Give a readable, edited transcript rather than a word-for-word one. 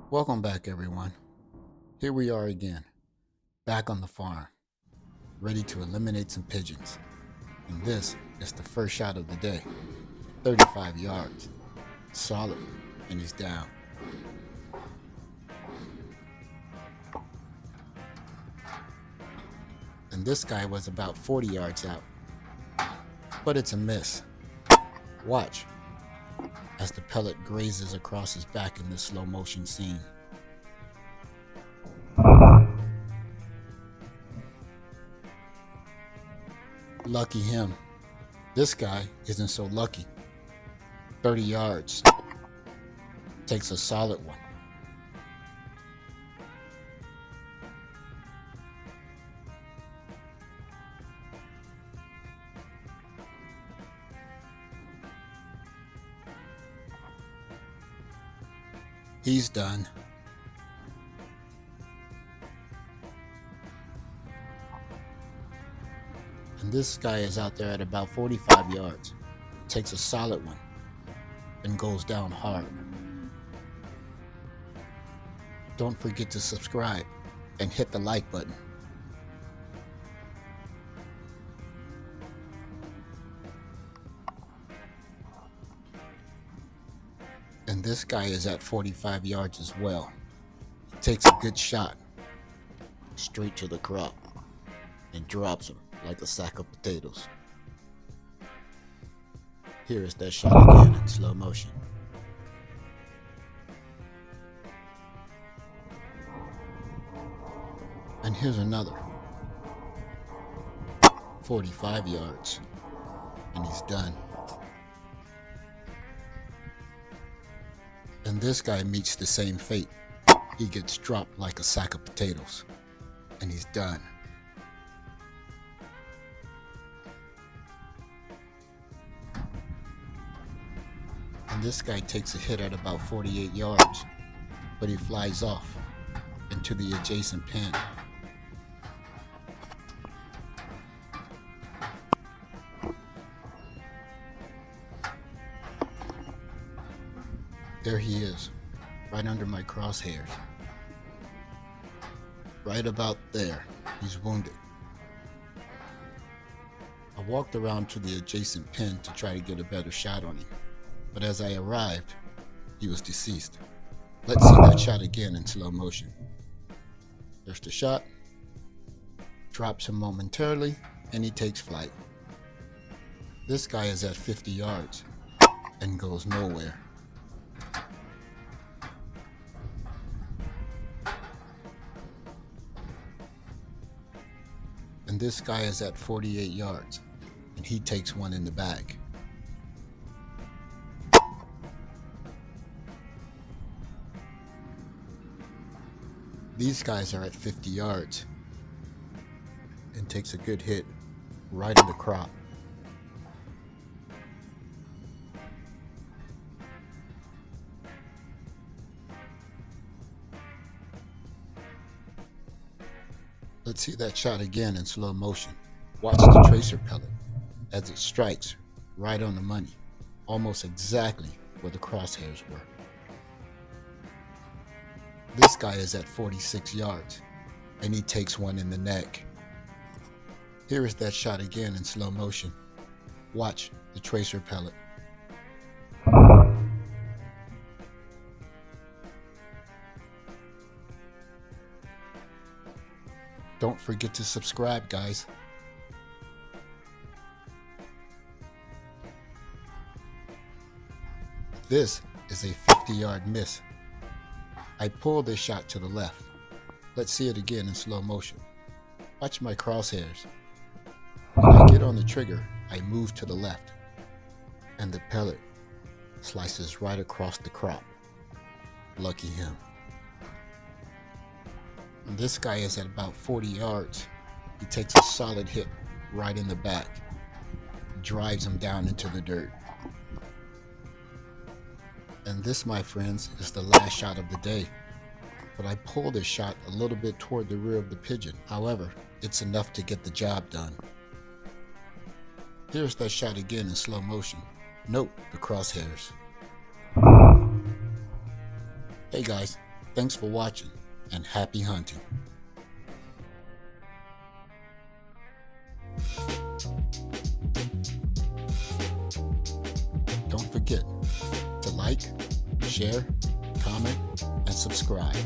Welcome back, everyone. Here we are again, back on the farm, ready to eliminate some pigeons. And this is the first shot of the day. 35 yards. Solid, and he's down. And this guy was about 40 yards out. But it's a miss. Watch as the pellet grazes across his back in this slow motion scene. Lucky him. This guy isn't so lucky. 30 yards. Takes a solid one. He's done. And this guy is out there at about 45 yards. Takes a solid one and goes down hard. Don't forget to subscribe and hit the like button. And this guy is at 45 yards as well. He takes a good shot straight to the crop and drops him like a sack of potatoes. Here is that shot again in slow motion. And here's another. 45 yards. And he's done. And this guy meets the same fate. He gets dropped like a sack of potatoes. And he's done. And this guy takes a hit at about 48 yards, but he flies off into the adjacent pen. There he is, right under my crosshairs. Right about there, he's wounded. I walked around to the adjacent pen to try to get a better shot on him, but as I arrived, he was deceased. Let's see that shot again in slow motion. There's the shot, drops him momentarily, and he takes flight. This guy is at 50 yards and goes nowhere. And this guy is at 48 yards, and he takes one in the back. These guys are at 50 yards, and takes a good hit right in the crop. Let's see that shot again in slow motion. Watch the tracer pellet as it strikes right on the money, almost exactly where the crosshairs were. This guy is at 46 yards, and he takes one in the neck. Here is that shot again in slow motion. Watch the tracer pellet. Don't forget to subscribe, guys. This is a 50-yard miss. I pull this shot to the left. Let's see it again in slow motion. Watch my crosshairs. When I get on the trigger, I move to the left, and the pellet slices right across the crop. Lucky him. And this guy is at about 40 yards. He takes a solid hit right in the back, drives him down into the dirt. And this, my friends, is the last shot of the day. But I pull this shot a little bit toward the rear of the pigeon. However, it's enough to get the job done. Here's that shot again in slow motion. Note the crosshairs. Hey guys, Thanks for watching, and happy hunting. Don't forget to like, share, comment, and subscribe.